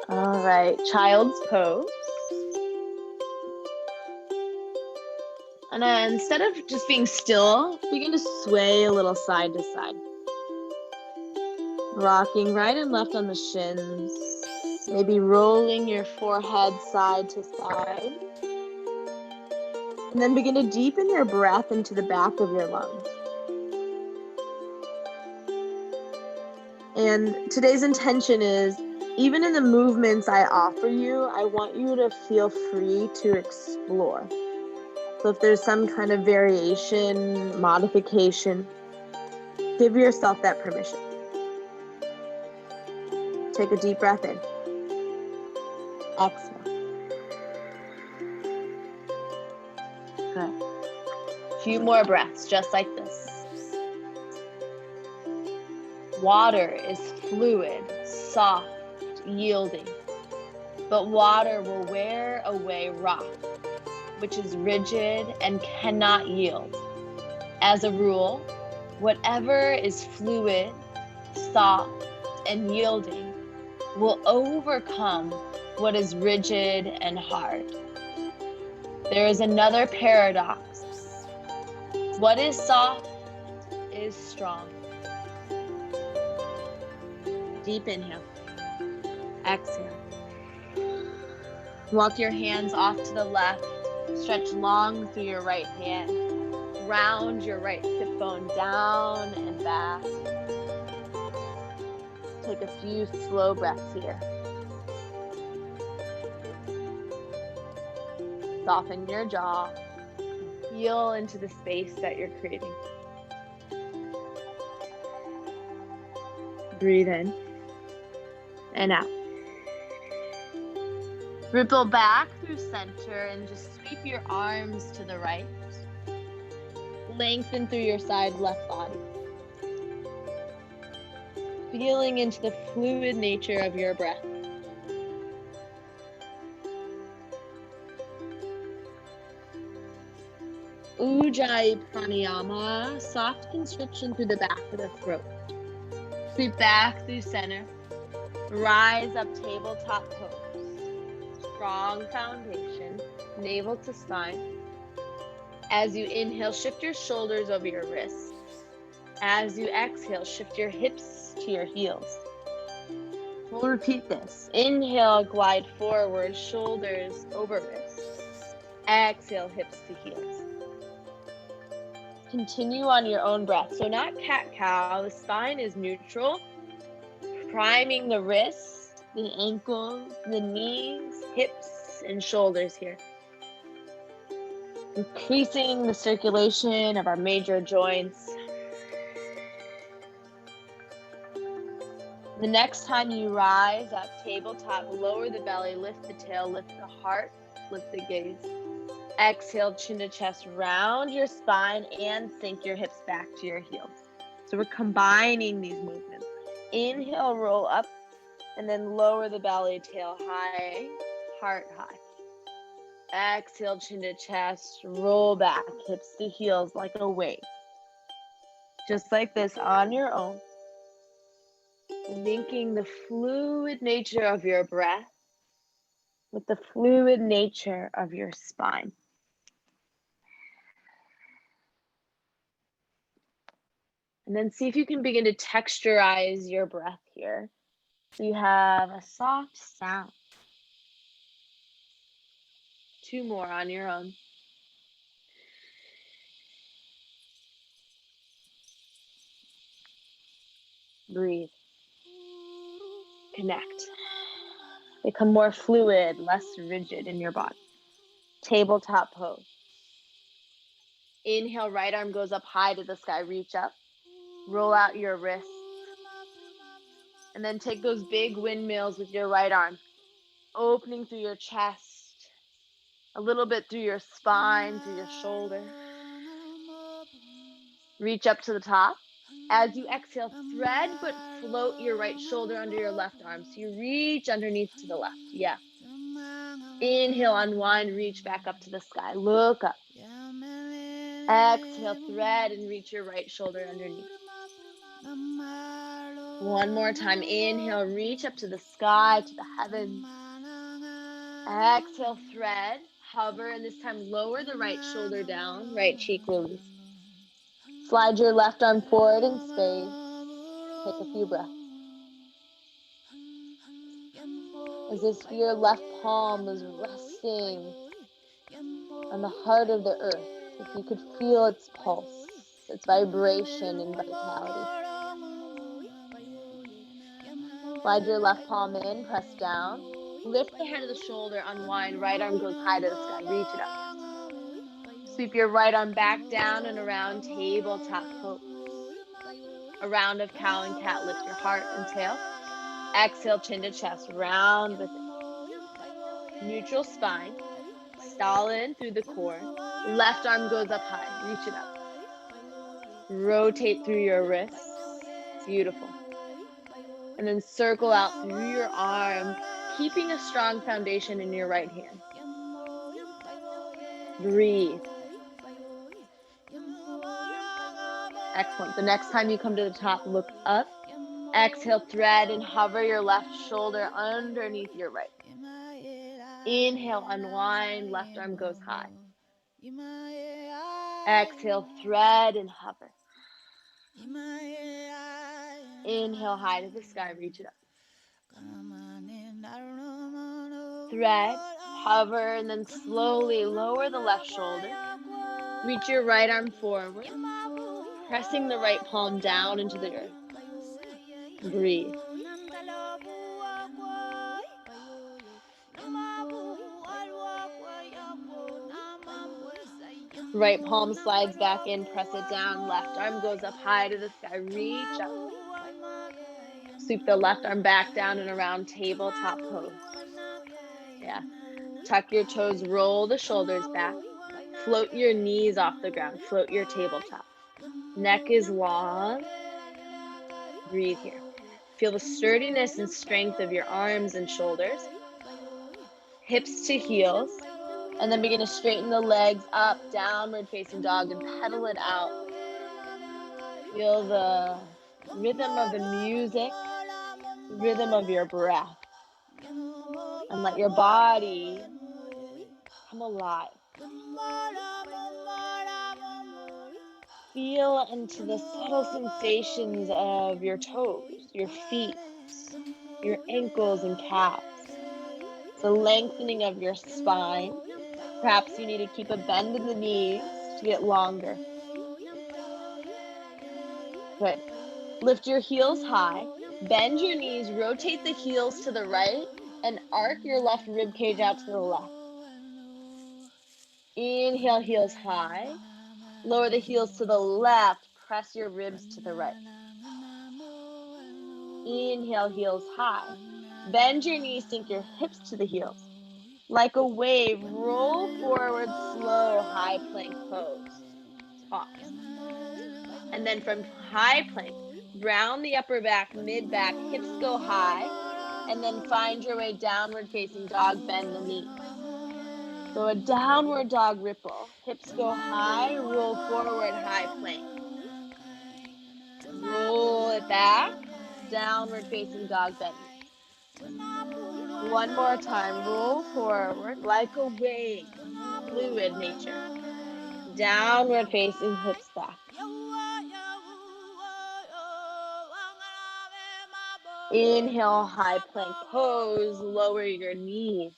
All right, child's pose. And then instead of just being still, begin to sway a little side to side. Rocking right and left on the shins. Maybe rolling your forehead side to side. And then begin to deepen your breath into the back of your lungs. And today's intention is, even in the movements I offer you, I want you to feel free to explore. So if there's some kind of variation, modification, give yourself that permission. Take a deep breath in. Exhale. Good. A few more breaths, just like this. Water is fluid, soft, yielding. But water will wear away rock, which is rigid and cannot yield. As a rule, whatever is fluid, soft, and yielding will overcome what is rigid and hard. There is another paradox. What is soft is strong. Deep inhale. Exhale. Walk your hands off to the left. Stretch long through your right hand. Round your right hip bone down and back. Take a few slow breaths here. Soften your jaw. Feel into the space that you're creating. Breathe in and out. Ripple back through center and just sweep your arms to the right. Lengthen through your side left body. Feeling into the fluid nature of your breath. Ujjayi pranayama, soft constriction through the back of the throat. Sweep back through center. Rise up, tabletop pose. Strong foundation, navel to spine. As you inhale, shift your shoulders over your wrists. As you exhale, shift your hips to your heels. We'll repeat this. Inhale, glide forward, shoulders over wrists. Exhale, hips to heels. Continue on your own breath. So not cat-cow, the spine is neutral. Priming the wrists, the ankles, the knees, hips, and shoulders here. Increasing the circulation of our major joints. The next time you rise up, tabletop, lower the belly, lift the tail, lift the heart, lift the gaze. Exhale, chin to chest, round your spine and sink your hips back to your heels. So we're combining these movements. Inhale, roll up, and then lower the belly, tail high, heart high. Exhale, chin to chest, roll back, hips to heels like a wave. Just like this on your own. Linking the fluid nature of your breath with the fluid nature of your spine. And then see if you can begin to texturize your breath here. So you have a soft sound. 2 more on your own. Breathe. Connect. Become more fluid, less rigid in your body. Tabletop pose. Inhale, right arm goes up high to the sky. Reach up. Roll out your wrist. And then take those big windmills with your right arm. Opening through your chest. A little bit through your spine, through your shoulder. Reach up to the top. As you exhale, thread but float your right shoulder under your left arm. So you reach underneath to the left. Yeah. Inhale, unwind, reach back up to the sky. Look up. Exhale, thread and reach your right shoulder underneath. One more time. Inhale, reach up to the sky, to the heavens. Exhale, thread, hover, and this time lower the right shoulder down, right cheek release. Slide your left arm forward in space. Take a few breaths. As if your left palm is resting on the heart of the earth. If you could feel its pulse, its vibration and vitality. Slide your left palm in, press down. Lift the head of the shoulder, unwind. Right arm goes high to the sky. Reach it up. Sweep your right arm back down and around, tabletop pose. A round of cow and cat. Lift your heart and tail. Exhale, chin to chest. Round with it. Neutral spine. Solid through the core. Left arm goes up high. Reach it up. Rotate through your wrists. Beautiful. And then circle out through your arm, keeping a strong foundation in your right hand. Breathe. Excellent. The next time you come to the top, look up. Exhale, thread and hover your left shoulder underneath your right. Inhale, unwind, left arm goes high. Exhale, thread and hover. Inhale, high to the sky, reach it up. Thread, hover, and then slowly lower the left shoulder. Reach your right arm forward, pressing the right palm down into the earth. Breathe. Right palm slides back in, press it down. Left arm goes up high to the sky. Reach up. Sweep the left arm back down and around, tabletop pose. Yeah. Tuck your toes, roll the shoulders back. Float your knees off the ground. Float your tabletop. Neck is long. Breathe here. Feel the sturdiness and strength of your arms and shoulders. Hips to heels. And then begin to straighten the legs up, downward facing dog, and pedal it out. Feel the rhythm of the music, rhythm of your breath. And let your body come alive. Feel into the subtle sensations of your toes, your feet, your ankles and calves. The lengthening of your spine. Perhaps you need to keep a bend in the knees to get longer. Good. Lift your heels high. Bend your knees, rotate the heels to the right, and arc your left rib cage out to the left. Inhale, heels high. Lower the heels to the left. Press your ribs to the right. Inhale, heels high. Bend your knees, sink your hips to the heels. Like a wave, roll forward, slow, high plank pose. Pause. And then from high plank, round the upper back, mid back, hips go high. And then find your way downward facing dog, bend the knees. So a downward dog ripple. Hips go high, roll forward, high plank. Roll it back, downward facing dog, bend. One more time, roll forward like a wave, fluid nature. Downward facing, hips back. Inhale, high plank pose, lower your knees.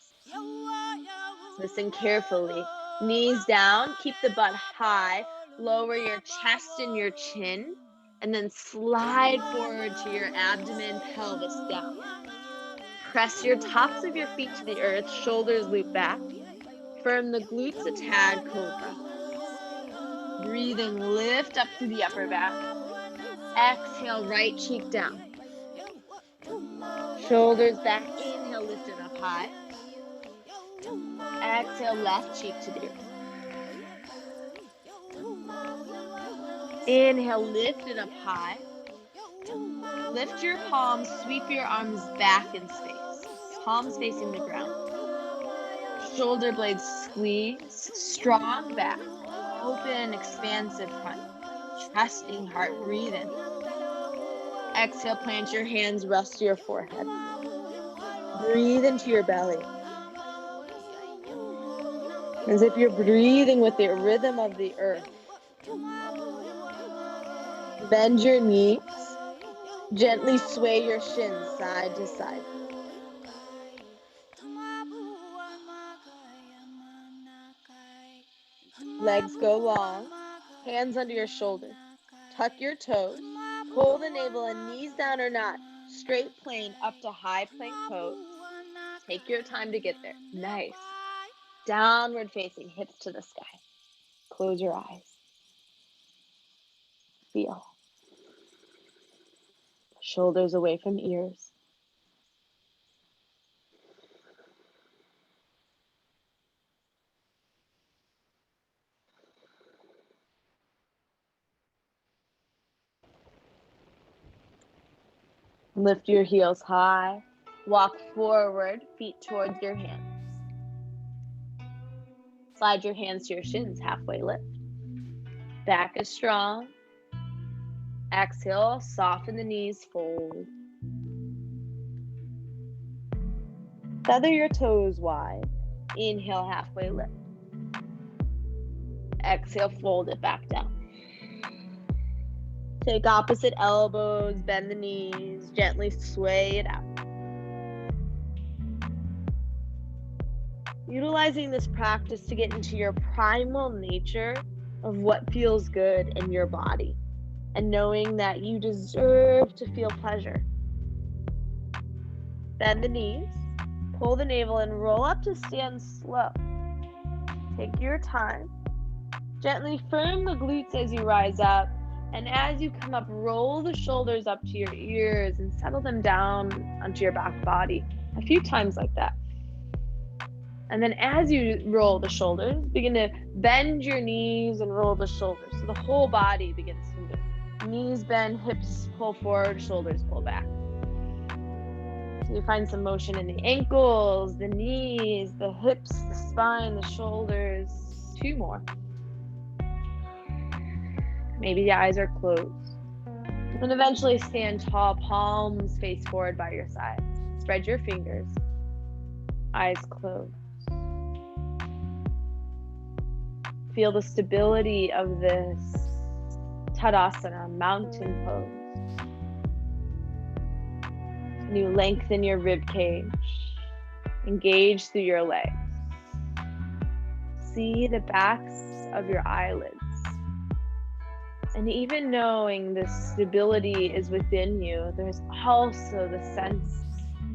Listen carefully. Knees down, keep the butt high, lower your chest and your chin, and then slide forward to your abdomen, pelvis down. Press your tops of your feet to the earth, shoulders loop back. Firm the glutes, a tad cobra. Breathing, lift up through the upper back. Exhale, right cheek down. Shoulders back, inhale, lift it up high. Exhale, left cheek to the earth. Inhale, lift it up high. Lift your palms, sweep your arms back in space. Palms facing the ground. Shoulder blades squeeze, strong back. Open, expansive front. Trusting heart, breathe in. Exhale, plant your hands, rest to your forehead. Breathe into your belly. As if you're breathing with the rhythm of the earth. Bend your knees. Gently sway your shins side to side. Legs go long. Hands under your shoulders. Tuck your toes. Pull the navel and knees down or not. Straight plane up to high plank pose. Take your time to get there. Nice. Downward facing, hips to the sky. Close your eyes. Feel. Shoulders away from ears. Lift your heels high. Walk forward, feet towards your hands. Slide your hands to your shins, halfway lift. Back is strong. Exhale, soften the knees, fold. Feather your toes wide. Inhale, halfway lift. Exhale, fold it back down. Take opposite elbows, bend the knees, gently sway it out. Utilizing this practice to get into your primal nature of what feels good in your body and knowing that you deserve to feel pleasure. Bend the knees, pull the navel and roll up to stand slow. Take your time. Gently firm the glutes as you rise up, and as you come up, roll the shoulders up to your ears and settle them down onto your back body a few times like that. And then as you roll the shoulders, begin to bend your knees and roll the shoulders. So the whole body begins to move. Knees bend, hips pull forward, shoulders pull back. So you find some motion in the ankles, the knees, the hips, the spine, the shoulders. 2 more. Maybe the eyes are closed. And eventually stand tall, palms face forward by your sides. Spread your fingers. Eyes closed. Feel the stability of this Tadasana, mountain pose. And you lengthen your rib cage. Engage through your legs. See the backs of your eyelids. And even knowing the stability is within you, there's also the sense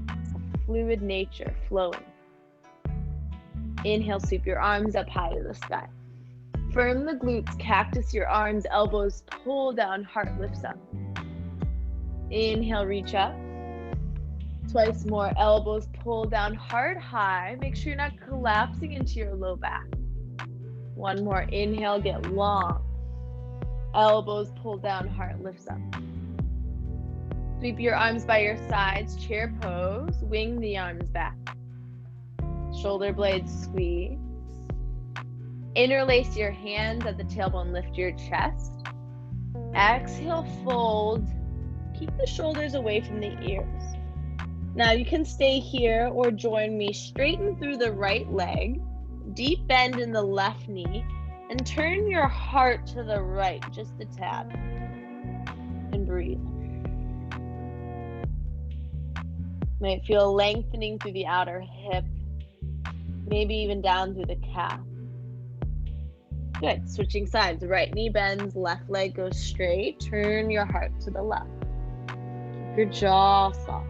of fluid nature flowing. Inhale, sweep your arms up high to the sky. Firm the glutes, cactus your arms, elbows pull down, heart lifts up. Inhale, reach up. Twice more, elbows pull down, heart high. Make sure you're not collapsing into your low back. 1 more, inhale, get long. Elbows pull down, heart lifts up. Sweep your arms by your sides, chair pose, wing the arms back. Shoulder blades squeeze. Interlace your hands at the tailbone, lift your chest. Exhale, fold. Keep the shoulders away from the ears. Now you can stay here or join me. Straighten through the right leg, deep bend in the left knee, and turn your heart to the right, just a tad. And breathe. Might feel lengthening through the outer hip, maybe even down through the calf. Good. Switching sides. Right knee bends, left leg goes straight. Turn your heart to the left. Keep your jaw soft.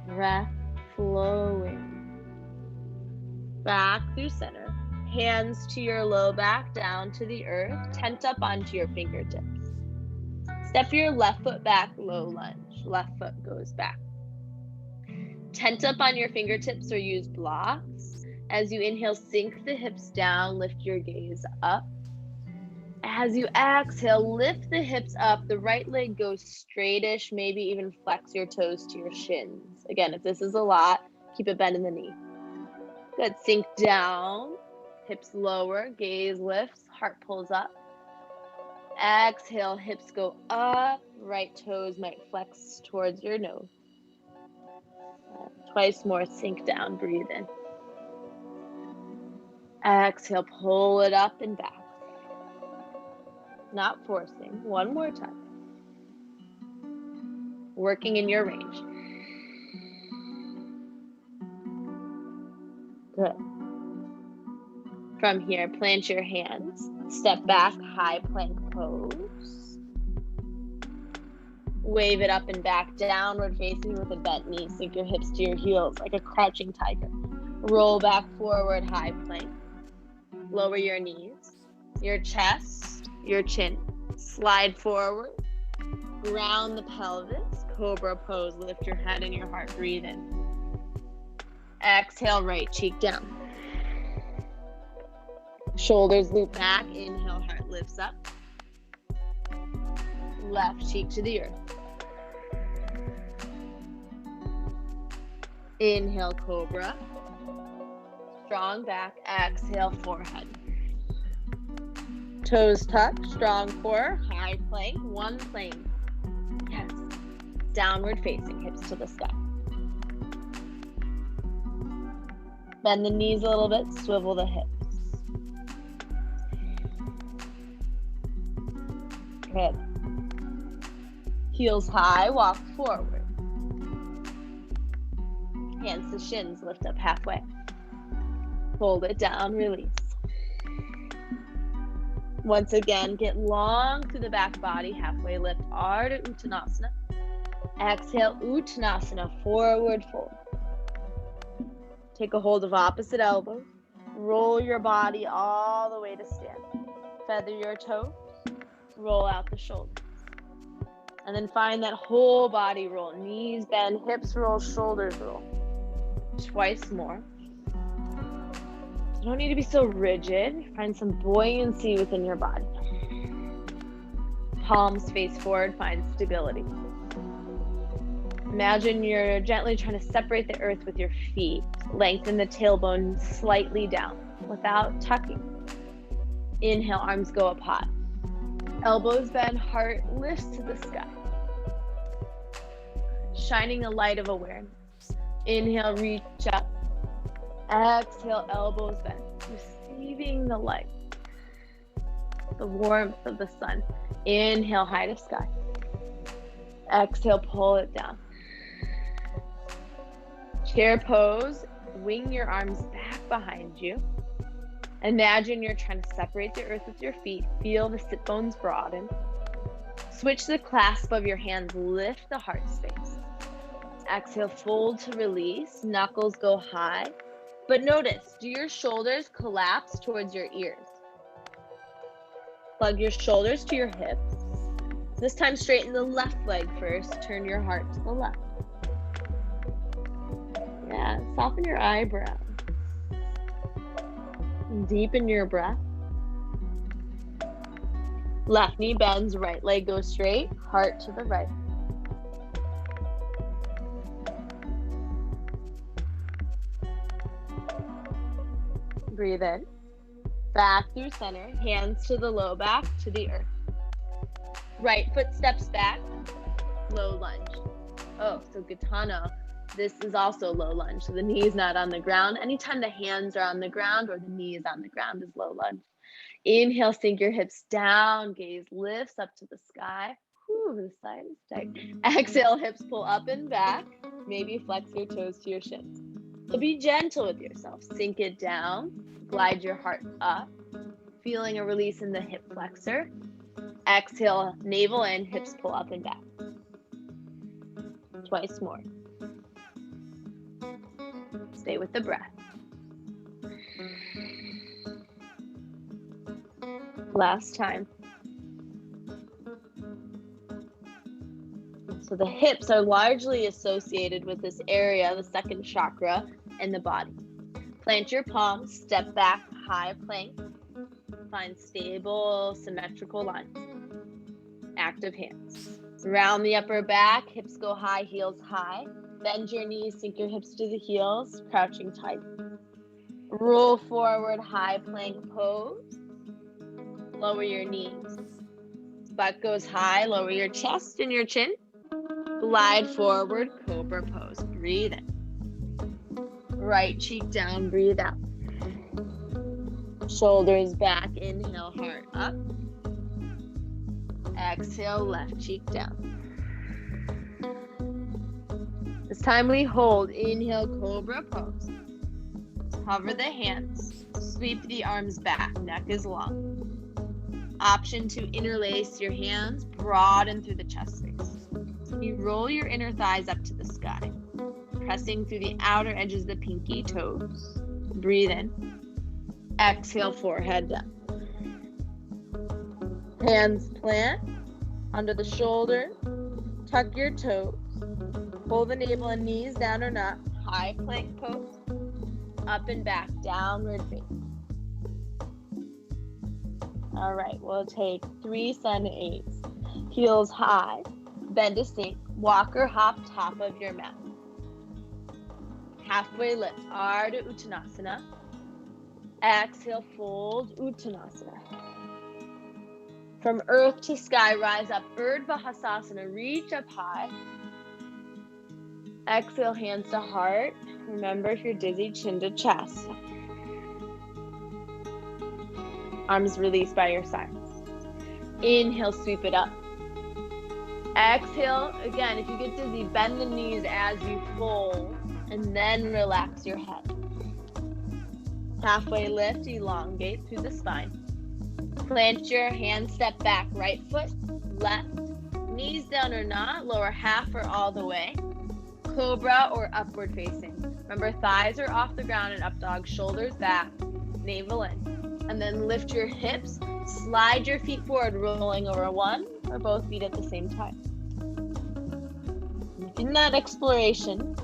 Breath flowing. Back through center. Hands to your low back, down to the earth. Tent up onto your fingertips. Step your left foot back, low lunge. Left foot goes back. Tent up on your fingertips or use blocks. As you inhale, sink the hips down, lift your gaze up. As you exhale, lift the hips up. The right leg goes straightish, maybe even flex your toes to your shins. Again, if this is a lot, keep it bent in the knee. Good, sink down, hips lower, gaze lifts, heart pulls up. Exhale, hips go up, right toes might flex towards your nose. Twice more, sink down, breathe in. Exhale, pull it up and back. Not forcing, one more time. Working in your range. Good. From here, plant your hands. Step back, high plank pose. Wave it up and back, downward facing with a bent knee. Sink your hips to your heels like a crouching tiger. Roll back forward, high plank. Lower your knees, your chest, your chin. Slide forward. Ground the pelvis. Cobra pose. Lift your head and your heart. Breathe in. Exhale, right cheek down. Shoulders loop back. Inhale, heart lifts up. Left cheek to the earth. Inhale, cobra. Strong back. Exhale, forehead. Toes touch. Strong core. High plank. One plane. Yes. Downward facing. Hips to the sky. Bend the knees a little bit. Swivel the hips. Good. Heels high. Walk forward. Hands to shins. Lift up halfway. Hold it down, release. Once again, get long through the back body, halfway lift, Ardha Uttanasana. Exhale, Uttanasana, forward fold. Take a hold of opposite elbows. Roll your body all the way to stand. Feather your toes, roll out the shoulders. And then find that whole body roll. Knees bend, hips roll, shoulders roll. Twice more. You don't need to be so rigid. Find some buoyancy within your body. Palms face forward, find stability. Imagine you're gently trying to separate the earth with your feet. Lengthen the tailbone slightly down without tucking. Inhale, arms go up high. Elbows bend, heart lifts to the sky. Shining the light of awareness. Inhale, reach up. Exhale, elbows bend. Receiving the light, the warmth of the sun. Inhale, high to sky. Exhale, pull it down. Chair pose. Wing your arms back behind you. Imagine you're trying to separate the earth with your feet. Feel the sit bones broaden. Switch the clasp of your hands. Lift the heart space. Exhale, fold to release. Knuckles go high. But notice, do your shoulders collapse towards your ears? Plug your shoulders to your hips. This time straighten the left leg first. Turn your heart to the left. Yeah, soften your eyebrows. Deepen your breath. Left knee bends, right leg goes straight, heart to the right. Breathe in. Back through center, hands to the low back, to the earth. Right foot steps back, low lunge. Oh, so Gitano, this is also low lunge. So the knee is not on the ground. Anytime the hands are on the ground or the knee is on the ground is low lunge. Inhale, sink your hips down, gaze lifts up to the sky. Whew, the side is tight. Exhale, hips pull up and back. Maybe flex your toes to your shins. So be gentle with yourself. Sink it down. Glide your heart up. Feeling a release in the hip flexor. Exhale, navel in, hips pull up and back. Twice more. Stay with the breath. Last time. So the hips are largely associated with this area, the second chakra, and the body. Plant your palms, step back, high plank. Find stable, symmetrical lines. Active hands. Round the upper back, hips go high, heels high. Bend your knees, sink your hips to the heels, crouching tight. Roll forward, high plank pose. Lower your knees. Butt goes high, lower your chest and your chin. Glide forward, cobra pose. Breathe in. Right cheek down, breathe out. Shoulders back, inhale, heart up. Exhale, left cheek down. This time we hold, inhale, cobra pose. Hover the hands, sweep the arms back, neck is long. Option to interlace your hands, broaden through the chest space. You roll your inner thighs up to the sky, pressing through the outer edges of the pinky toes. Breathe in. Exhale, forehead down. Hands plant under the shoulder. Tuck your toes. Pull the navel and knees down or not. High plank pose. Up and back, downward facing. All right, we'll take 3 sun A's. Heels high, bend to sink, walk or hop top of your mat. Halfway lift, Ardha Uttanasana. Exhale, fold, Uttanasana. From earth to sky, rise up, Urdhva Hasasana, reach up high. Exhale, hands to heart. Remember, if you're dizzy, chin to chest. Arms released by your sides. Inhale, sweep it up. Exhale, again, if you get dizzy, bend the knees as you fold, and then relax your head. Halfway lift, elongate through the spine. Plant your hands, step back, right foot, left. Knees down or not, lower half or all the way. Cobra or upward facing. Remember, thighs are off the ground in up dog, shoulders back, navel in. And then lift your hips, slide your feet forward, rolling over one or both feet at the same time. In that exploration,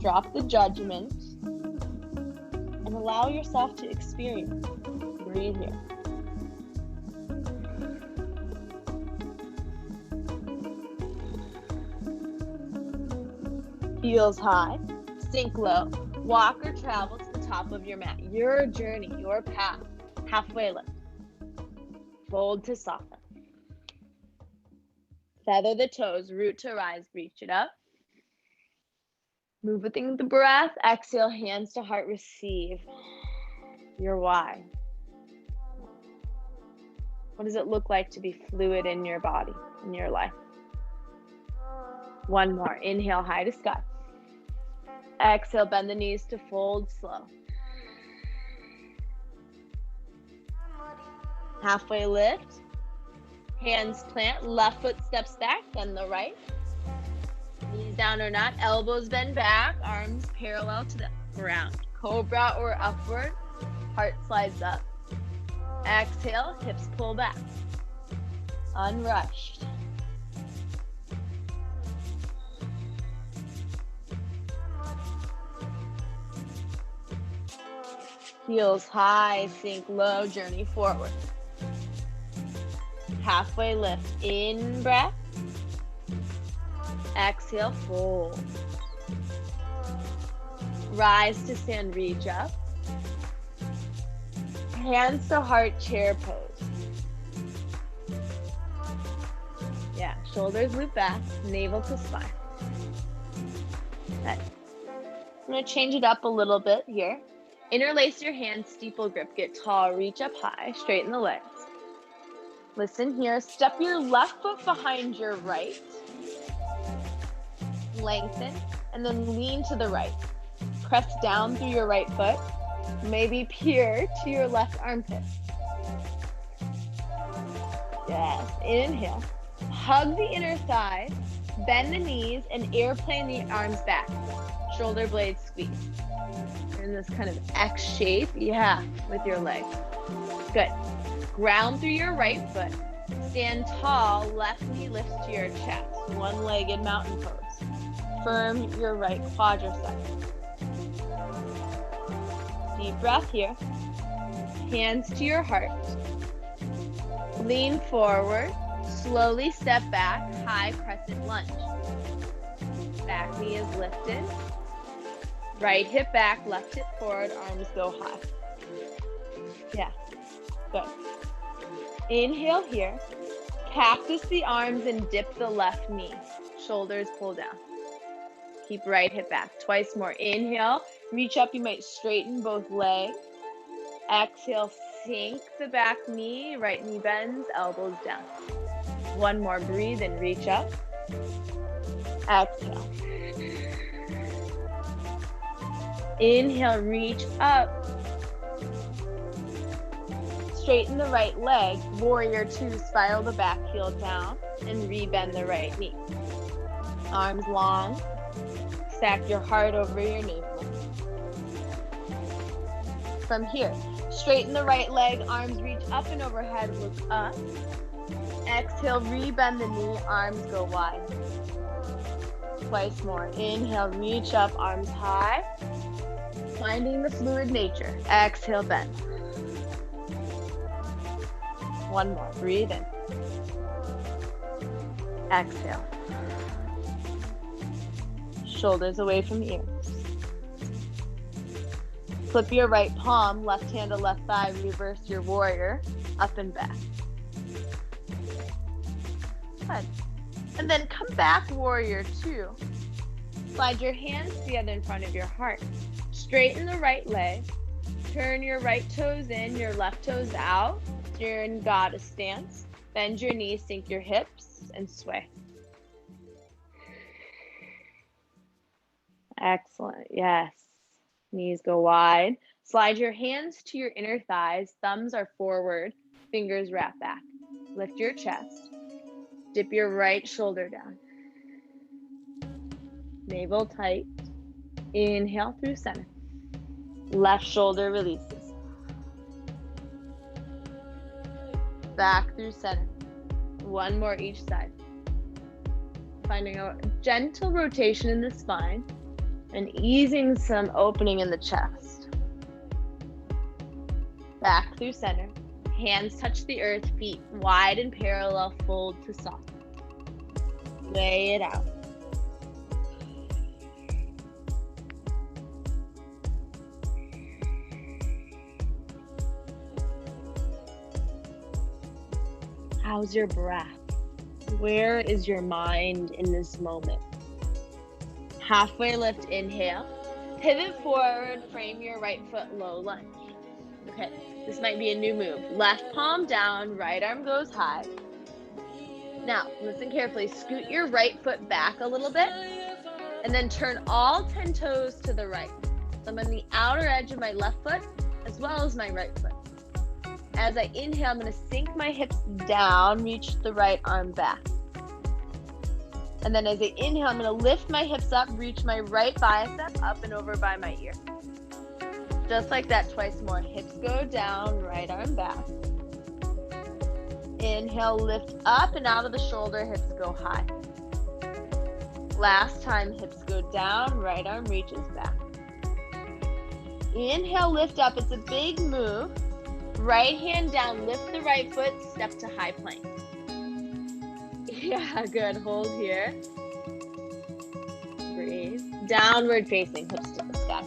drop the judgment and allow yourself to experience. Breathe here. Heels high, sink low, walk or travel to the top of your mat. Your journey, your path. Halfway lift. Fold to soften. Feather the toes, root to rise, reach it up. Move with the breath. Exhale, hands to heart, receive your why. What does it look like to be fluid in your body, in your life? One more. Inhale, high to sky. Exhale, bend the knees to fold slow. Halfway lift. Hands plant, left foot steps back, then the right. Knees down or not, elbows bend back, arms parallel to the ground. Cobra or upward, heart slides up. Exhale, hips pull back. Unrushed. Heels high, sink low, journey forward. Halfway lift, in breath. Exhale, fold. Rise to stand, reach up. Hands to heart, chair pose. Yeah, shoulders loop back, navel to spine. Okay. I'm going to change it up a little bit here. Interlace your hands, steeple grip, get tall, reach up high, straighten the legs. Listen here, step your left foot behind your right. Lengthen, and then lean to the right. Press down through your right foot. Maybe peer to your left armpit. Yes, inhale. Hug the inner thigh, bend the knees, and airplane the arms back. Shoulder blades squeeze. In this kind of X shape, yeah, with your legs. Good. Ground through your right foot. Stand tall, left knee lifts to your chest. One-legged mountain pose. Firm your right quadricep. Deep breath here. Hands to your heart. Lean forward. Slowly step back. High crescent lunge. Back knee is lifted. Right hip back, left hip forward, arms go high. Yeah, good. Inhale here. Cactus the arms and dip the left knee. Shoulders pull down. Keep right hip back. Twice more. Inhale, reach up. You might straighten both legs. Exhale, sink the back knee. Right knee bends, elbows down. One more. Breathe and reach up. Exhale. Inhale, reach up. Straighten the right leg. Warrior 2, spiral the back heel down and rebend the right knee. Arms long. Stack your heart over your navel. From here, straighten the right leg. Arms reach up and overhead. Look up. Exhale, rebend the knee. Arms go wide. Twice more. Inhale, reach up. Arms high. Finding the fluid nature. Exhale, bend. One more. Breathe in. Exhale. Shoulders away from the ears. Flip your right palm, left hand to left thigh, reverse your warrior, up and back. Good. And then come back, warrior 2. Slide your hands together in front of your heart. Straighten the right leg. Turn your right toes in, your left toes out. You're in goddess stance. Bend your knees, sink your hips, and sway. Excellent. Yes. Knees go wide. Slide your hands to your inner thighs. Thumbs are forward. Fingers wrap back. Lift your chest. Dip your right shoulder down. Navel tight. Inhale through center. Left shoulder releases. Back through center. One more each side. Finding a gentle rotation in the spine and easing some opening in the chest. Back through center. Hands touch the earth, feet wide and parallel, fold to soft. Lay it out. How's your breath? Where is your mind in this moment? Halfway lift, inhale. Pivot forward, frame your right foot, low lunge. Okay, this might be a new move. Left palm down, right arm goes high. Now, listen carefully. Scoot your right foot back a little bit, and then turn all 10 toes to the right. So I'm on the outer edge of my left foot, as well as my right foot. As I inhale, I'm going to sink my hips down, reach the right arm back. And then as I inhale, I'm going to lift my hips up, reach my right bicep up and over by my ear. Just like that, twice more. Hips go down, right arm back. Inhale, lift up and out of the shoulder, hips go high. Last time, hips go down, right arm reaches back. Inhale, lift up. It's a big move. Right hand down, lift the right foot, step to high plank. Yeah, good. Hold here. Breathe. Downward facing, hips to the sky.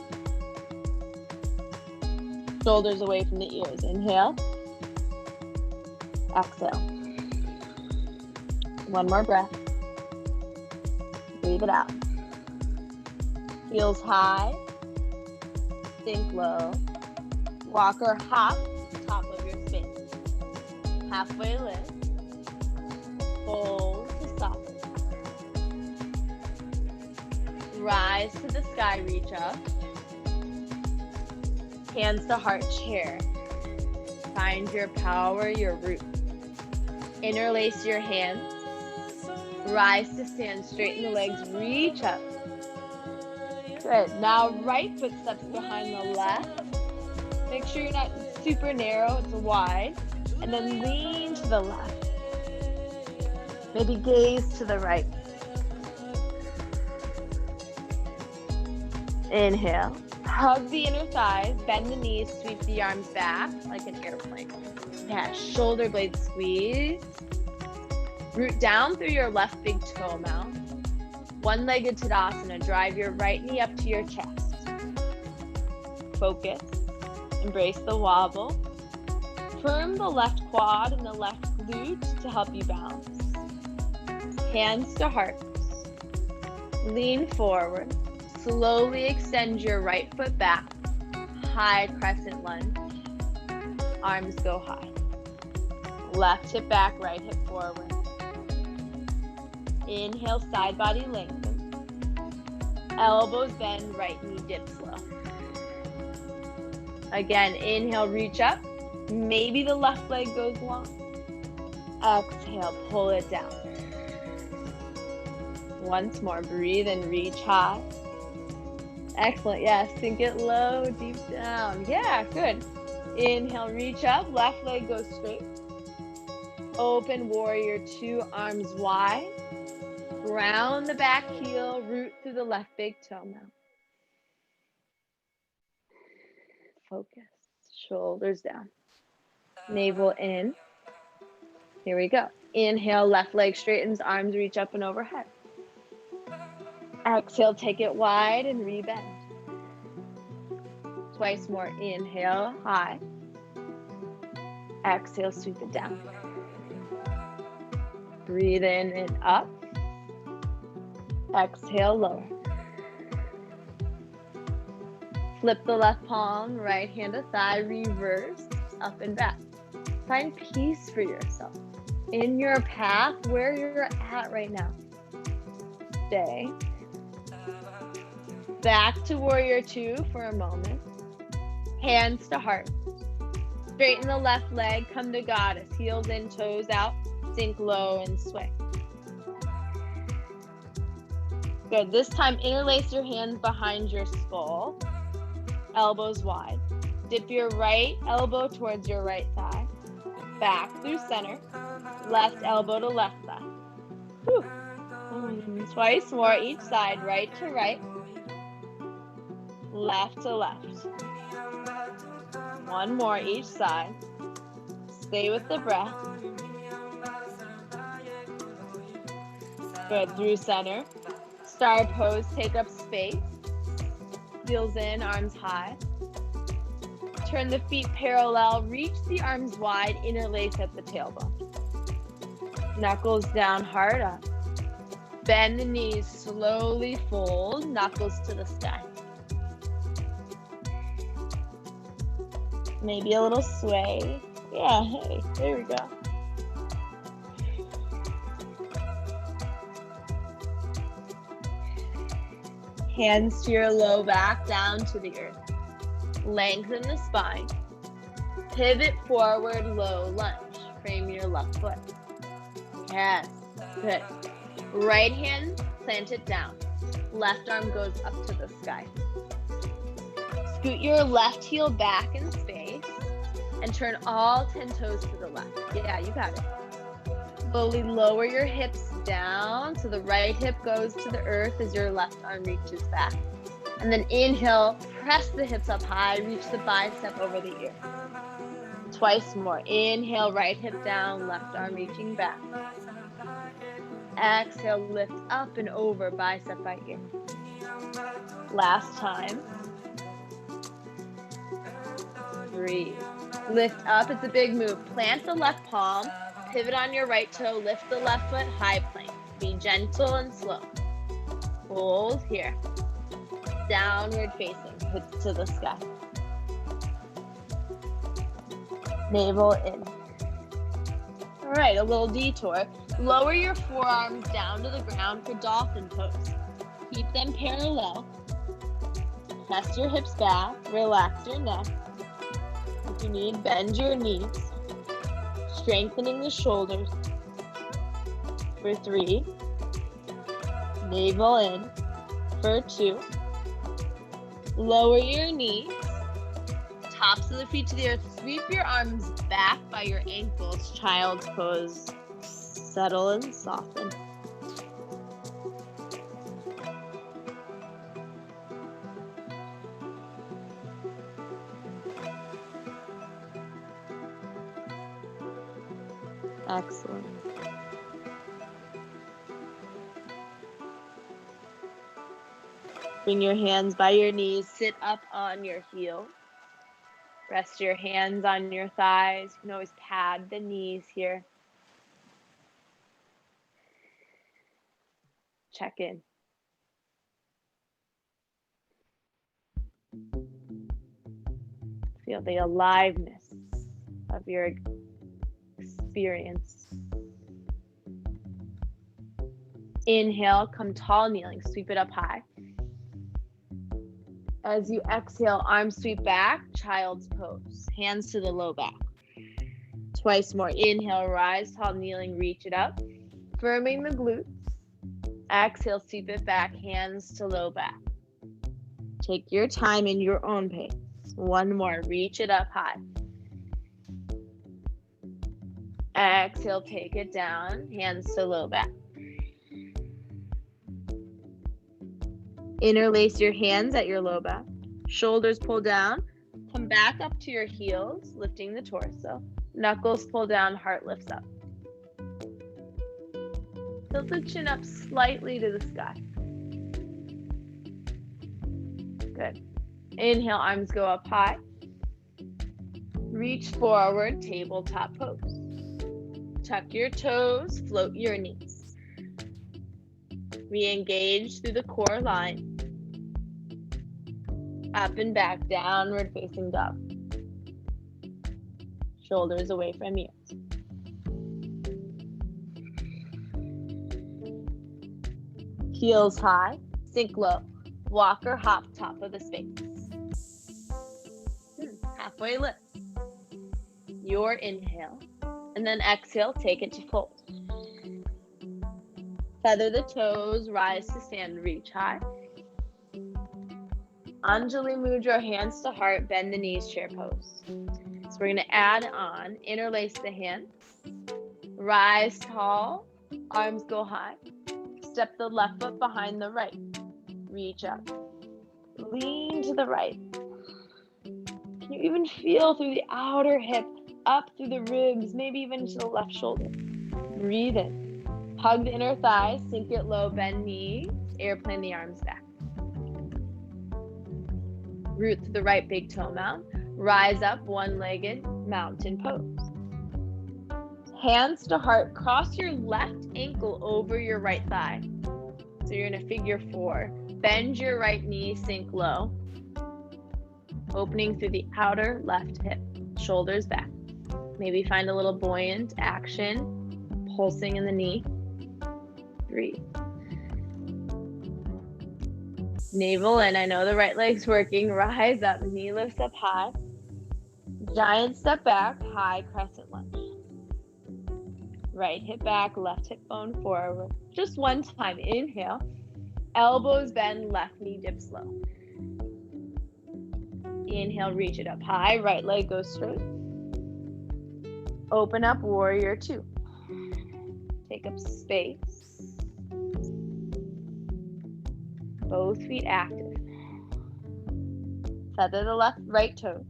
Shoulders away from the ears. Inhale. Exhale. One more breath. Breathe it out. Heels high. Sink low. Walk or hop, top of your space. Halfway lift. Fold to soften. Rise to the sky, reach up. Hands to heart, chair. Find your power, your root. Interlace your hands. Rise to stand, straighten the legs, reach up. Good. Now right foot steps behind the left. Make sure you're not super narrow, it's wide. And then lean to the left. Maybe gaze to the right. Inhale. Hug the inner thighs, bend the knees, sweep the arms back like an airplane. Yeah, shoulder blades squeeze. Root down through your left big toe mound. One-legged Tadasana. Drive your right knee up to your chest. Focus. Embrace the wobble. Firm the left quad and the left glute to help you balance. Hands to hearts. Lean forward. Slowly extend your right foot back. High crescent lunge. Arms go high. Left hip back, right hip forward. Inhale, side body lengthen. Elbows bend, right knee dips low. Again, inhale, reach up. Maybe the left leg goes long. Exhale, pull it down. Once more, breathe and reach high. Excellent, yes, sink it low, deep down. Yeah, good. Inhale, reach up, left leg goes straight. Open warrior two, arms wide. Ground the back heel, root through the left big toe now. Focus, shoulders down. Navel in. Here we go. Inhale, left leg straightens, arms reach up and overhead. Exhale, take it wide and rebend. Twice more. Inhale, high. Exhale, sweep it down. Breathe in and up. Exhale, lower. Flip the left palm, right hand to thigh, reverse, up and back. Find peace for yourself in your path where you're at right now. Stay. Back to warrior two for a moment. Hands to heart. Straighten the left leg, come to goddess. Heels in, toes out, sink low and sway. Good. This time, interlace your hands behind your skull. Elbows wide. Dip your right elbow towards your right thigh. Back through center. Left elbow to left thigh. Whew. Twice more each side, right to right. Left to left. One more each side. Stay with the breath. Good. Through center. Star pose, take up space. Heels in, arms high. Turn the feet parallel, reach the arms wide, interlace at the tailbone. Knuckles down, heart up. Bend the knees, slowly fold, knuckles to the sky. Maybe a little sway. Yeah, hey, there we go. Hands to your low back, down to the earth. Lengthen the spine. Pivot forward, low lunge. Frame your left foot. Yes, good. Right hand, plant it down. Left arm goes up to the sky. Scoot your left heel back in space and turn all 10 toes to the left. Yeah, you got it. Slowly lower your hips down so the right hip goes to the earth as your left arm reaches back. And then inhale, press the hips up high, reach the bicep over the ear. Twice more. Inhale, right hip down, left arm reaching back. Exhale, lift up and over, bicep by ear. Last time. Breathe. Lift up, it's a big move. Plant the left palm, pivot on your right toe, lift the left foot, high plank. Be gentle and slow. Hold here. Downward facing, hips to the sky. Navel in. All right, a little detour. Lower your forearms down to the ground for dolphin pose. Keep them parallel. Press your hips back, relax your neck. If you need, bend your knees. Strengthening the shoulders. For 3. Navel in. For 2. Lower your knees. Tops of the feet to the earth. Sweep your arms back by your ankles. Child's pose. Settle and soften. Excellent. Bring your hands by your knees. Sit up on your heels. Rest your hands on your thighs. You can always pad the knees here. Check in. Feel the aliveness of your experience. Inhale, come tall kneeling, sweep it up high. As you exhale, arms sweep back, child's pose, hands to the low back. Twice more. Inhale, rise tall kneeling, reach it up, firming the glutes. Exhale, sweep it back, hands to low back. Take your time in your own pace. One more, reach it up high. Exhale, take it down, hands to low back. Interlace your hands at your low back. Shoulders pull down. Come back up to your heels, lifting the torso. Knuckles pull down, heart lifts up. Tilt the chin up slightly to the sky. Good. Inhale, arms go up high. Reach forward, tabletop pose. Tuck your toes, float your knees. Re-engage through the core line. Up and back, downward facing dog. Shoulders away from ears. Heels high, sink low. Walk or hop top of the space. Halfway lift. Your inhale. And then exhale, take it to fold. Feather the toes, rise to stand, reach high. Anjali Mudra, hands to heart, bend the knees, chair pose. So we're going to add on, interlace the hands, rise tall, arms go high. Step the left foot behind the right. Reach up. Lean to the right. Can you even feel through the outer hip, up through the ribs, maybe even to the left shoulder? Breathe in. Hug the inner thighs, sink it low, bend knees, airplane the arms back. Root to the right big toe mount. Rise up, one-legged mountain pose. Hands to heart, cross your left ankle over your right thigh. So you're in a figure four. Bend your right knee, sink low. Opening through the outer left hip, shoulders back. Maybe find a little buoyant action, pulsing in the knee. Breathe. Navel in, I know the right leg's working. Rise up, knee lifts up high. Giant step back, high crescent lunge. Right hip back, left hip bone forward. Just one time, inhale. Elbows bend, left knee dips low. Inhale, reach it up high, right leg goes straight. Open up, warrior two. Take up space. Both feet active. Feather the right toe.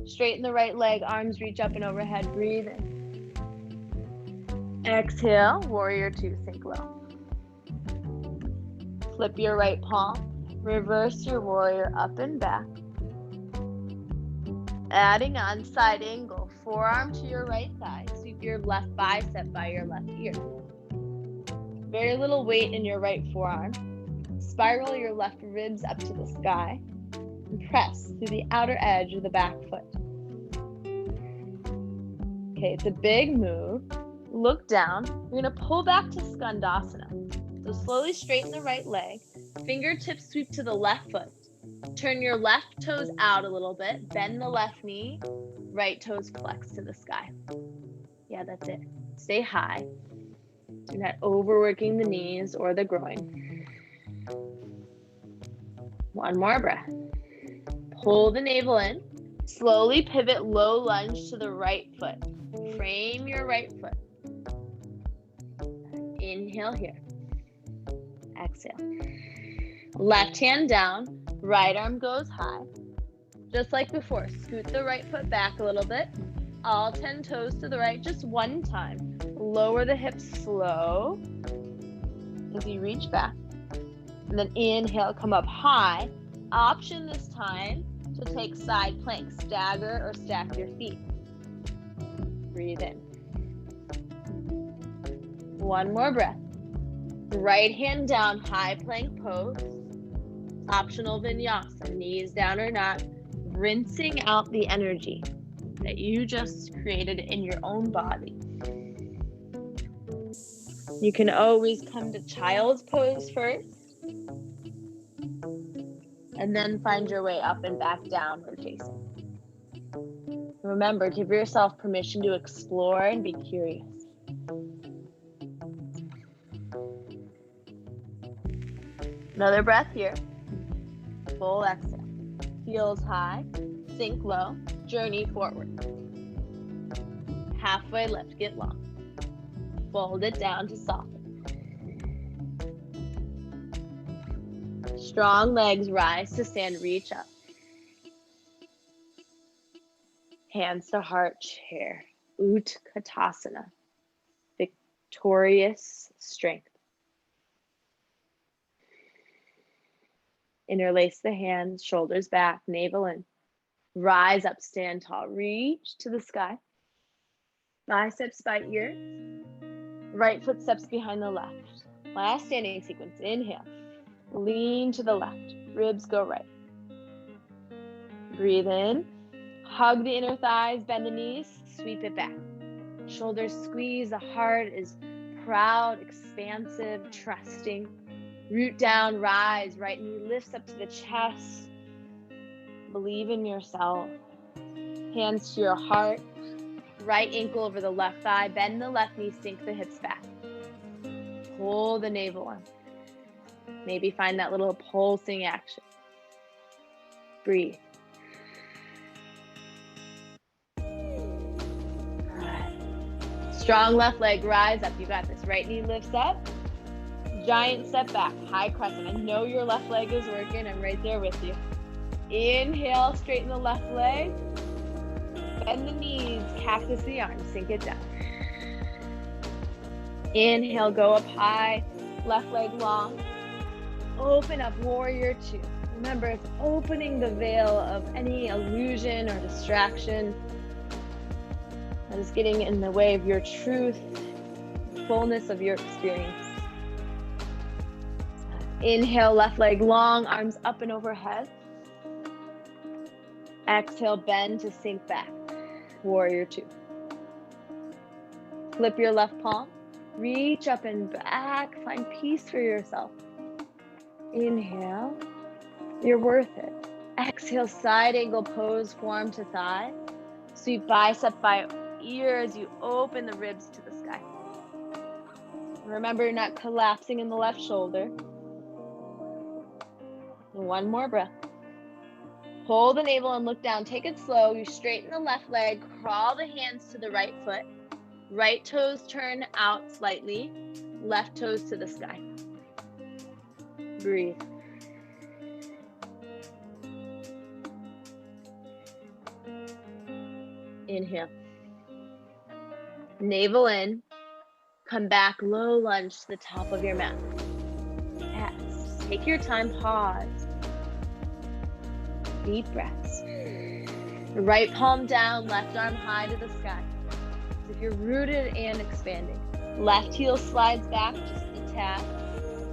Straighten the right leg, arms reach up and overhead, breathe in. Exhale, warrior two, sink low. Flip your right palm, reverse your warrior up and back. Adding on side angle, forearm to your right thigh, sweep your left bicep by your left ear. Very little weight in your right forearm. Spiral your left ribs up to the sky. And press through the outer edge of the back foot. Okay, it's a big move. Look down. You're going to pull back to Skandasana. So slowly straighten the right leg. Fingertips sweep to the left foot. Turn your left toes out a little bit. Bend the left knee. Right toes flex to the sky. Yeah, that's it. Stay high. You're not overworking the knees or the groin. One more breath. Pull the navel in. Slowly pivot low lunge to the right foot. Frame your right foot. Inhale here. Exhale. Left hand down. Right arm goes high. Just like before, scoot the right foot back a little bit. All 10 toes to the right, just one time. Lower the hips slow as you reach back. And then inhale, come up high. Option this time to take side plank, stagger or stack your feet. Breathe in. One more breath. Right hand down, high plank pose. Optional vinyasa, knees down or not, rinsing out the energy that you just created in your own body. You can always come to child's pose first, and then find your way up and back downward facing. Remember, give yourself permission to explore and be curious. Another breath here. Full exhale. Heels high, sink low, journey forward. Halfway lift, get long. Fold it down to soften. Strong legs rise to stand, reach up. Hands to heart chair. Utkatasana. Victorious strength. Interlace the hands, shoulders back, navel in. Rise up, stand tall, reach to the sky. Biceps by ear. Right foot steps behind the left. Last standing sequence, inhale. Lean to the left, ribs go right. Breathe in. Hug the inner thighs, bend the knees, sweep it back. Shoulders squeeze, the heart is proud, expansive, trusting. Root down, rise, right knee lifts up to the chest. Believe in yourself. Hands to your heart. Right ankle over the left thigh, bend the left knee, sink the hips back. Pull the navel in. Maybe find that little pulsing action. Breathe. Strong left leg, rise up. You got this. Right knee lifts up. Giant step back, high crescent. I know your left leg is working. I'm right there with you. Inhale, straighten the left leg. Bend the knees, cactus the arms, sink it down. Inhale, go up high, left leg long. Open up, warrior two. Remember, it's opening the veil of any illusion or distraction that is getting in the way of your truth, fullness of your experience. Inhale, left leg long, arms up and overhead. Exhale, bend to sink back. Warrior two. Flip your left palm. Reach up and back. Find peace for yourself. Inhale. You're worth it. Exhale, side angle pose, forearm to thigh. Sweep bicep by ear as you open the ribs to the sky. Remember, you're not collapsing in the left shoulder. One more breath. Hold the navel and look down. Take it slow. You straighten the left leg. Crawl the hands to the right foot. Right toes turn out slightly. Left toes to the sky. Breathe. Inhale. Navel in. Come back, low lunge to the top of your mat. Yes. Take your time, pause. Deep breaths. Right palm down, left arm high to the sky. As if you're rooted and expanding. Left heel slides back just a tad.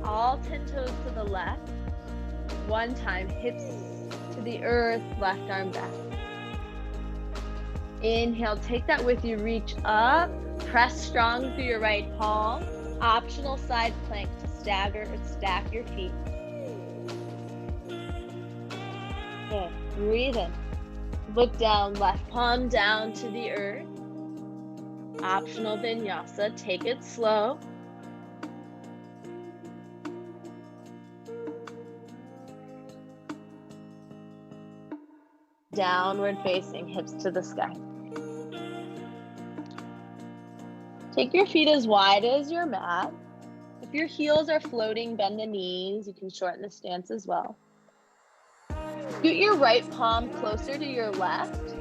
All 10 toes to the left. One time, hips to the earth, left arm back. Inhale, take that with you, reach up. Press strong through your right palm. Optional side plank to stagger or stack your feet. Good. Breathe in. Look down, left palm down to the earth. Optional vinyasa. Take it slow. Downward facing, hips to the sky. Take your feet as wide as your mat. If your heels are floating, bend the knees. You can shorten the stance as well. Scoot your right palm closer to your left.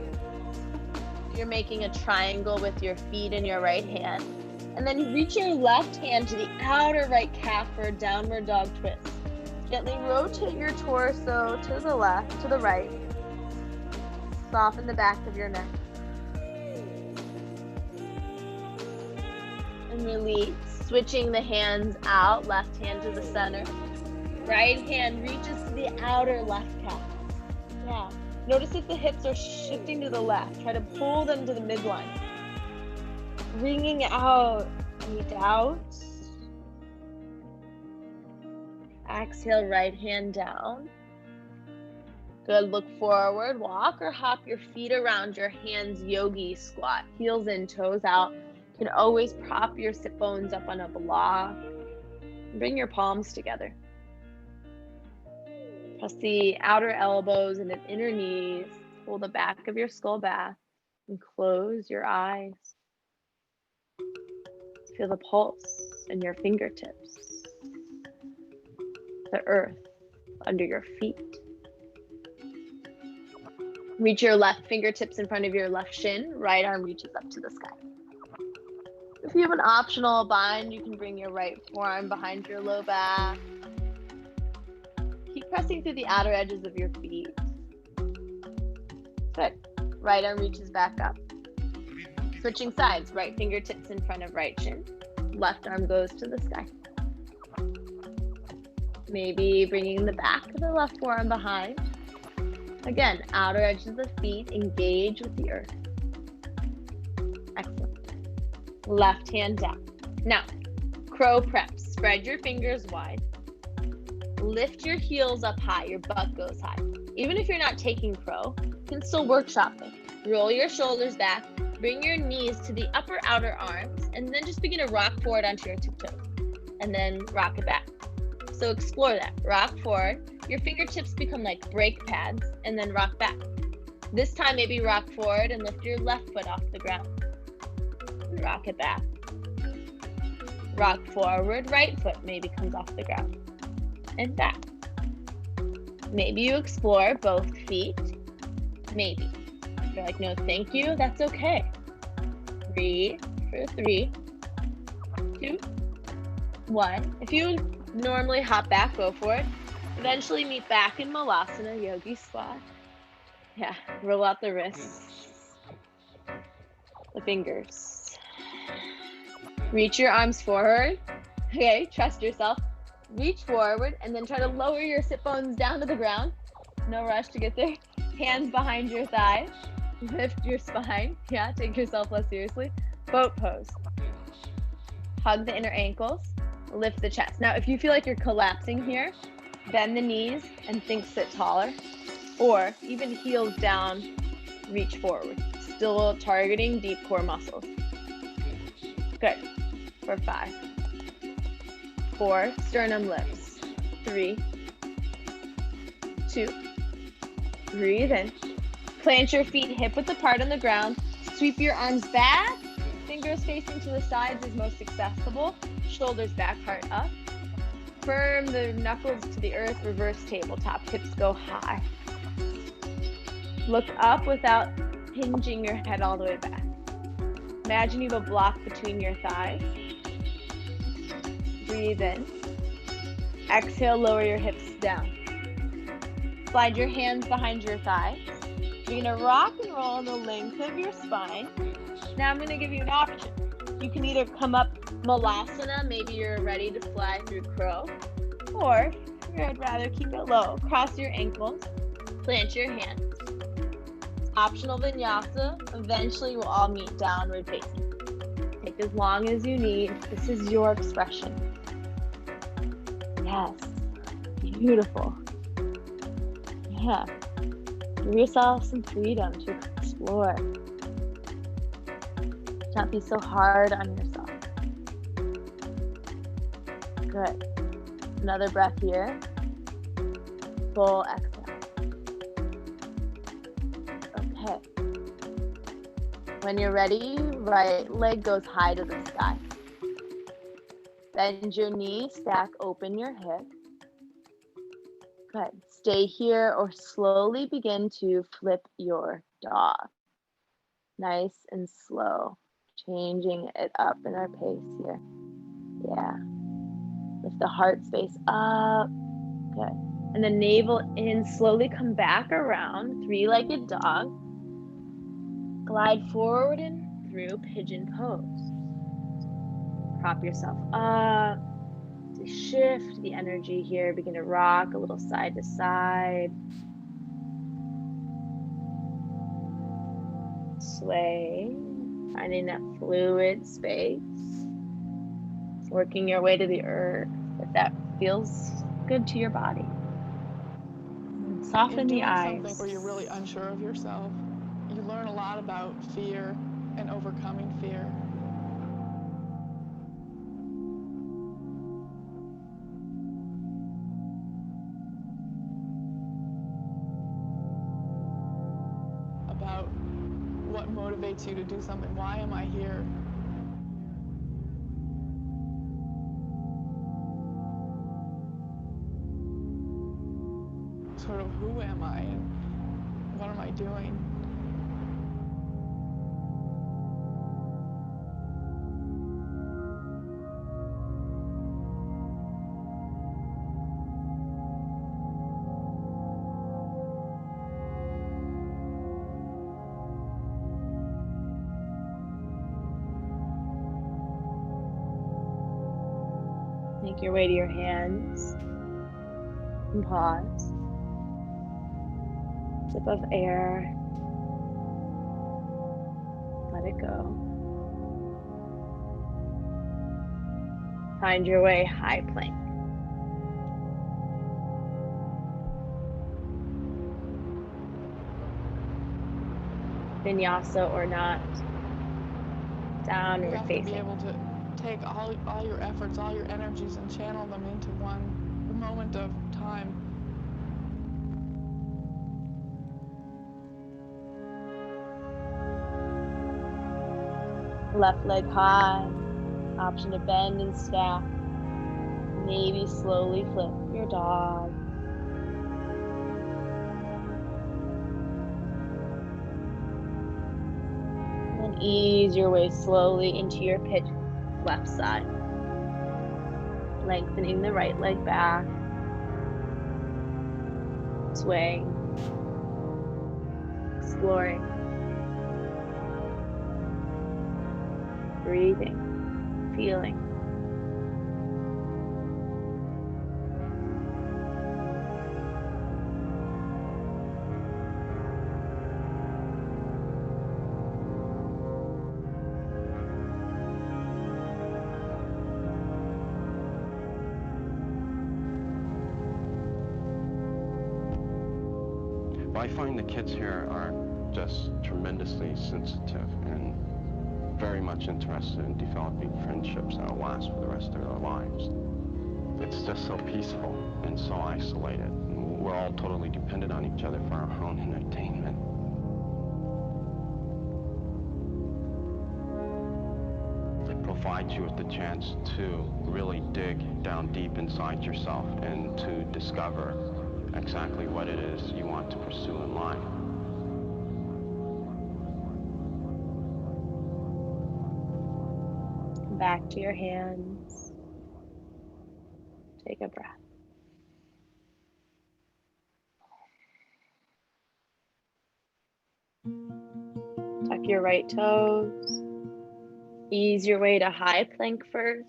You're making a triangle with your feet in your right hand. And then reach your left hand to the outer right calf for a downward dog twist. Gently rotate your torso to the left, to the right. Soften the back of your neck. And release. Switching the hands out, left hand to the center. Right hand reaches to the outer left calf. Yeah. Notice if the hips are shifting to the left. Try to pull them to the midline. Bringing out, reach out. Exhale, right hand down. Good, look forward, walk or hop your feet around your hands, yogi squat. Heels in, toes out. You can always prop your sit bones up on a block. Bring your palms together. Press the outer elbows and the inner knees. Pull the back of your skull back and close your eyes. Feel the pulse in your fingertips. The earth under your feet. Reach your left fingertips in front of your left shin. Right arm reaches up to the sky. If you have an optional bind, you can bring your right forearm behind your low back. Keep pressing through the outer edges of your feet. Good. Right arm reaches back up. Switching sides. Right fingertips in front of right shin. Left arm goes to the sky. Maybe bringing the back of the left forearm behind. Again, outer edges of the feet engage with the earth. Excellent. Left hand down. Now, crow prep. Spread your fingers wide. Lift your heels up high. Your butt goes high. Even if you're not taking crow, you can still workshop it. Roll your shoulders back. Bring your knees to the upper outer arms. And then just begin to rock forward onto your tiptoes. And then rock it back. So explore that. Rock forward. Your fingertips become like brake pads. And then rock back. This time, maybe rock forward and lift your left foot off the ground. Rock it back. Rock forward, right foot maybe comes off the ground. And back. Maybe you explore both feet. Maybe. If you're like, no, thank you, that's okay. Breathe for 3, 2, 1. If you normally hop back, go for it. Eventually meet back in Malasana, yogi squat. Yeah, roll out the wrists, the fingers. Reach your arms forward. Okay, trust yourself. Reach forward and then try to lower your sit bones down to the ground. No rush to get there. Hands behind your thighs. Lift your spine. Yeah, take yourself less seriously. Boat pose. Hug the inner ankles. Lift the chest. Now, if you feel like you're collapsing here, bend the knees and think sit taller. Or even heels down, reach forward. Still targeting deep core muscles. Good. For 5. 4, sternum lifts. 3, 2, breathe in. Plant your feet hip width apart on the ground. Sweep your arms back. Fingers facing to the sides is most accessible. Shoulders back, heart up. Firm the knuckles to the earth, reverse tabletop. Hips go high. Look up without hinging your head all the way back. Imagine you have a block between your thighs. Breathe in. Exhale, lower your hips down. Slide your hands behind your thighs. You're gonna rock and roll the length of your spine. Now I'm gonna give you an option. You can either come up Malasana, maybe you're ready to fly through crow, or I'd rather keep it low. Cross your ankles, plant your hands. Optional Vinyasa. Eventually we'll all meet downward facing. Take as long as you need. This is your expression. Yes. Beautiful. Yeah. Give yourself some freedom to explore. Not be so hard on yourself. Good. Another breath here. Full exhale. Okay. When you're ready, right leg goes high to the sky. Bend your knee, stack open your hip. Good. Stay here or slowly begin to flip your dog. Nice and slow. Changing it up in our pace here. Yeah. Lift the heart space up. Good. And the navel in, slowly come back around, 3-legged dog. Glide forward and through pigeon pose. Prop yourself up. To shift the energy here. Begin to rock a little side to side. Sway. Finding that fluid space. Working your way to the earth if that feels good to your body. And soften the eyes. Something where you're really unsure of yourself, you learn a lot about fear and overcoming fear. About what motivates you to do something. Why am I here? Sort of who am I and what am I doing? Make your way to your hands and pause. Sip of air. Let it go. Find your way high plank. Vinyasa or not. Downward facing. You have to be able to take all your efforts, all your energies, and channel them into one moment of time. Left leg high. Option to bend and stack. Maybe slowly flip your dog. And ease your way slowly into your pitch left side. Lengthening the right leg back. Swaying. Exploring. Breathing. Feeling. I find the kids here are just tremendously sensitive and very much interested in developing friendships that will last for the rest of their lives. It's just so peaceful and so isolated. And we're all totally dependent on each other for our own entertainment. It provides you with the chance to really dig down deep inside yourself and to discover exactly what it is you want to pursue in life. Come back to your hands. Take a breath. Tuck your right toes. Ease your way to high plank first.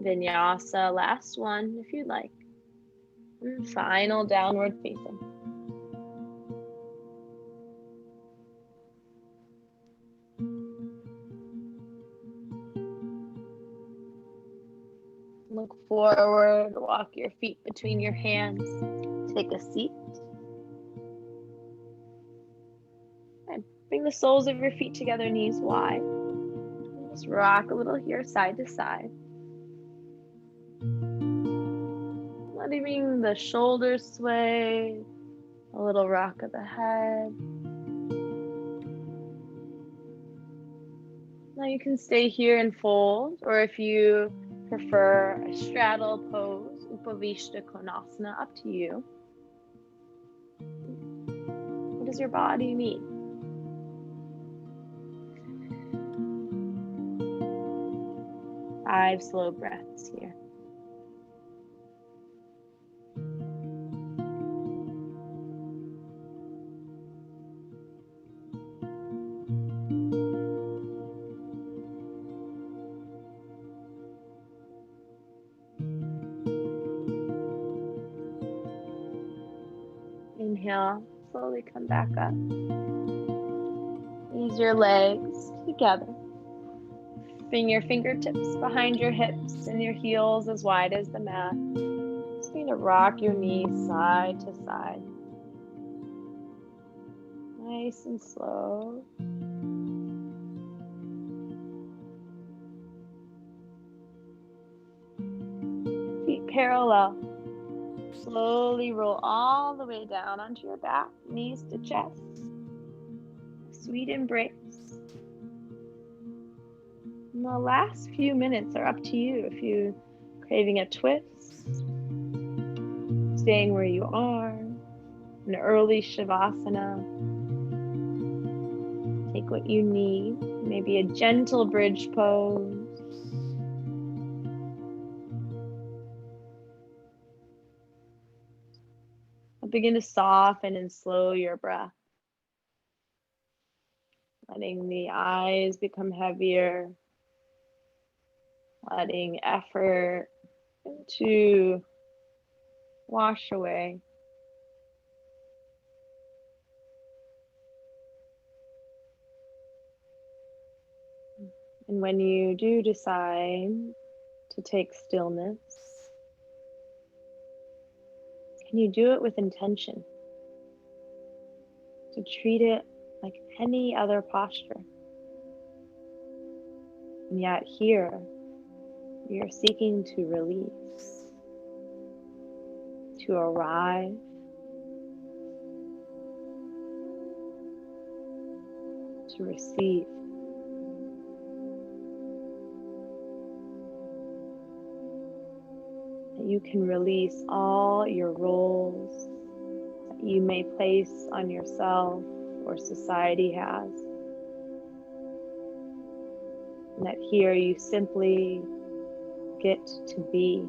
Vinyasa, last one if you'd like. And final downward facing. Look forward, walk your feet between your hands. Take a seat. And bring the soles of your feet together, knees wide. And just rock a little here, side to side. Letting the shoulders sway, a little rock of the head. Now you can stay here and fold, or if you prefer a straddle pose, Upavishta Konasana, up to you. What does your body need? Five slow breaths here. inhale, slowly come back up. Ease your legs together. Bring your fingertips behind your hips and your heels as wide as the mat. Just going to rock your knees side to side. Nice and slow. Feet parallel. Slowly roll all the way down onto your back, knees to chest. Sweet embrace. And the last few minutes are up to you. If you're craving a twist, staying where you are, an early Shavasana. Take what you need, maybe a gentle bridge pose. Begin to soften and slow your breath. Letting the eyes become heavier. Letting effort to wash away. And when you do decide to take stillness, can you do it with intention? To treat it like any other posture. And yet here, you're seeking to release, to arrive, to receive. That you can release all your roles that you may place on yourself or society has. And that here you simply get to be.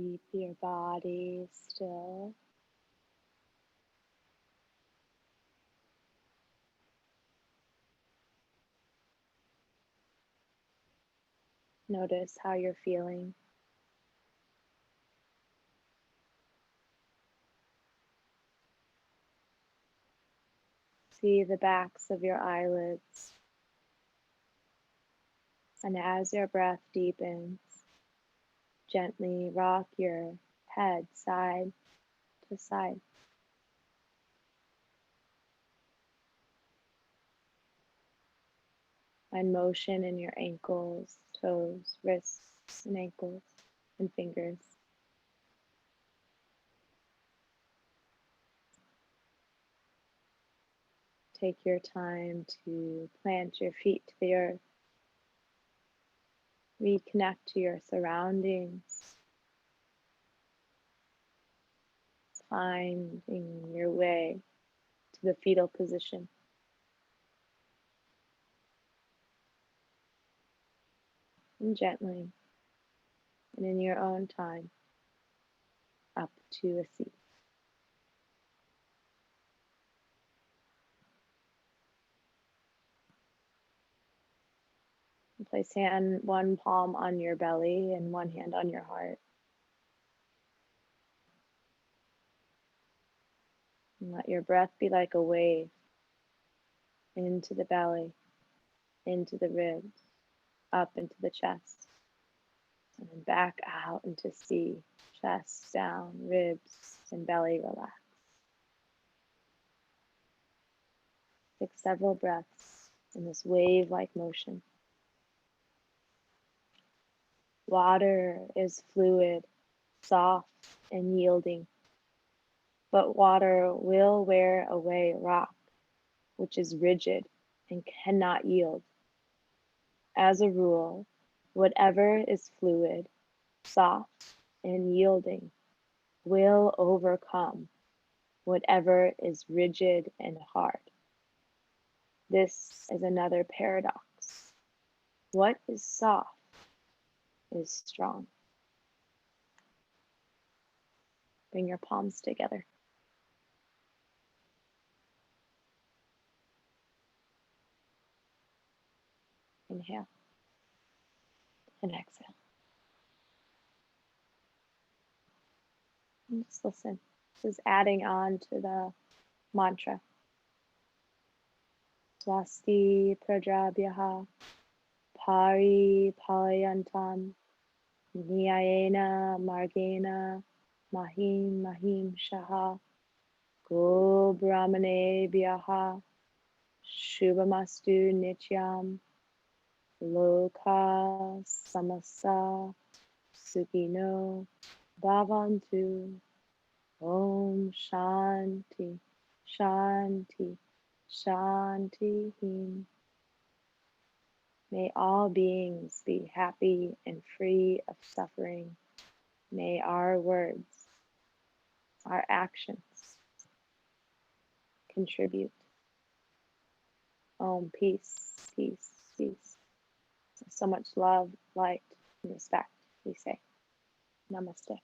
Keep your body still. Notice how you're feeling. See the backs of your eyelids. And as your breath deepens, gently rock your head side to side. Find motion in your ankles, toes, wrists, and ankles, and fingers. Take your time to plant your feet to the earth. Reconnect to your surroundings. Finding your way to the fetal position. And gently, and in your own time, up to a seat. And place one palm on your belly and one hand on your heart. And let your breath be like a wave into the belly, into the ribs, up into the chest, and then back out into sea, chest down, ribs and belly relax. Take several breaths in this wave-like motion. Water is fluid, soft, and yielding, but water will wear away rock, which is rigid and cannot yield. As a rule, whatever is fluid, soft, and yielding will overcome whatever is rigid and hard. This is another paradox. What is soft is strong. Bring your palms together. Inhale and exhale. And just listen. This is adding on to the mantra. Swasti Prajabhyaha Pari Palayantam Nyayena Margena Mahim Mahim Shaha Go Brahmane Bhyaha Shubhamastu Nityam Loka Samasa Sukino Bhavantu Om Shanti Shanti Shanti. May all beings be happy and free of suffering. May our words, our actions contribute. Om, peace, peace, peace. So much love, light, and respect, we say. Namaste.